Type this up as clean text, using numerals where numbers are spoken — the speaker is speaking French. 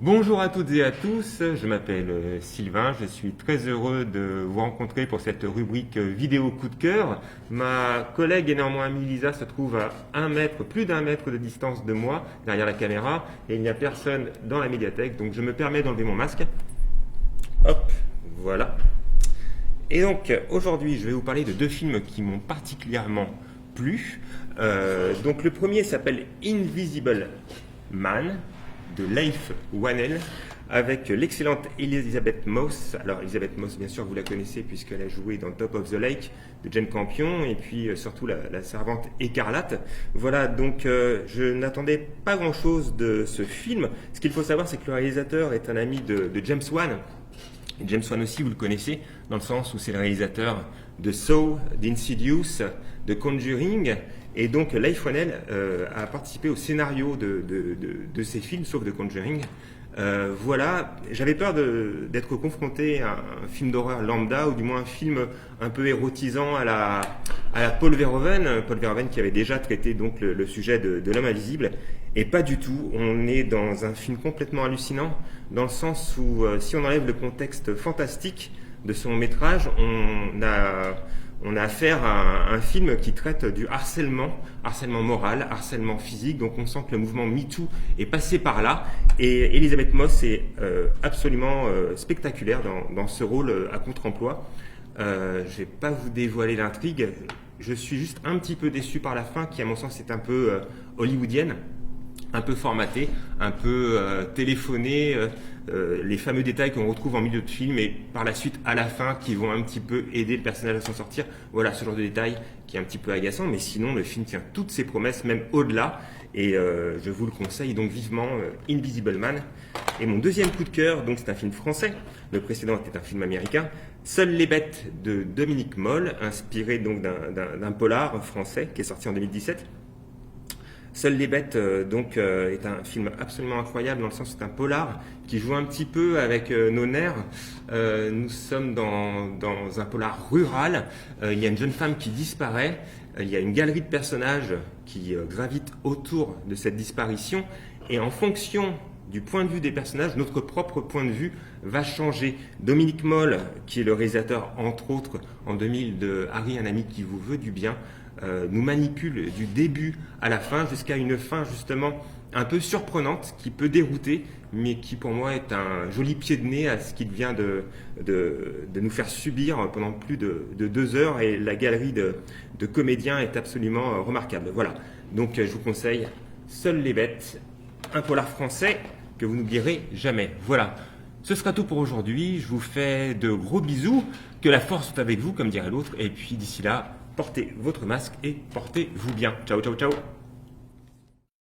Bonjour à toutes et à tous, je m'appelle Sylvain, je suis très heureux de vous rencontrer pour cette rubrique vidéo coup de cœur. Ma collègue et néanmoins amie Lisa se trouve à plus d'un mètre de distance de moi, derrière la caméra, et il n'y a personne dans la médiathèque, donc je me permets d'enlever mon masque. Hop, voilà. Et donc aujourd'hui je vais vous parler de deux films qui m'ont particulièrement plu. Donc le premier s'appelle Invisible Man, de Leif Whannell, avec l'excellente Elisabeth Moss. Alors Elisabeth Moss, bien sûr, vous la connaissez puisqu'elle a joué dans Top of the Lake de Jane Campion et puis surtout la servante écarlate. Voilà, donc je n'attendais pas grand-chose de ce film. Ce qu'il faut savoir, c'est que le réalisateur est un ami de James Wan. Et James Wan aussi, vous le connaissez, dans le sens où c'est le réalisateur de Saw, d'Insidious, de Conjuring. Et donc Leif Whannell a participé au scénario de ces films, sauf de Conjuring. Voilà, j'avais peur d'être confronté à un film d'horreur lambda, ou du moins un film un peu érotisant à la Paul Verhoeven. Paul Verhoeven qui avait déjà traité donc le sujet de l'homme invisible. Et pas du tout, on est dans un film complètement hallucinant, dans le sens où si on enlève le contexte fantastique de son métrage, on a affaire à un film qui traite du harcèlement moral, harcèlement physique, donc on sent que le mouvement MeToo est passé par là, et Elisabeth Moss est absolument spectaculaire dans ce rôle à contre-emploi. Je ne vais pas vous dévoiler l'intrigue, je suis juste un petit peu déçu par la fin, qui à mon sens est un peu hollywoodienne, un peu formaté, un peu téléphoné, les fameux détails qu'on retrouve en milieu de film et par la suite à la fin qui vont un petit peu aider le personnage à s'en sortir. Voilà, ce genre de détails qui est un petit peu agaçant, mais sinon le film tient toutes ses promesses, même au-delà, et je vous le conseille donc vivement, Invisible Man. Et mon deuxième coup de cœur, donc c'est un film français, le précédent était un film américain, Seules les bêtes de Dominique Moll, inspiré donc d'un polar français qui est sorti en 2017. Seules les bêtes est un film absolument incroyable dans le sens où c'est un polar qui joue un petit peu avec nos nerfs. Nous sommes dans un polar rural, il y a une jeune femme qui disparaît, il y a une galerie de personnages qui gravitent autour de cette disparition, et en fonction du point de vue des personnages, notre propre point de vue va changer. Dominique Moll, qui est le réalisateur entre autres en 2000 de Harry, un ami qui vous veut du bien, nous manipule du début à la fin jusqu'à une fin justement un peu surprenante qui peut dérouter, mais qui pour moi est un joli pied de nez à ce qu'il vient de nous faire subir pendant plus de 2 heures, et la galerie de comédiens est absolument remarquable. Voilà, donc je vous conseille Seules les bêtes, un polar français que vous n'oublierez jamais. Voilà, ce sera tout pour aujourd'hui, je vous fais de gros bisous, que la force soit avec vous comme dirait l'autre, et puis d'ici là, portez votre masque et portez-vous bien. Ciao, ciao, ciao.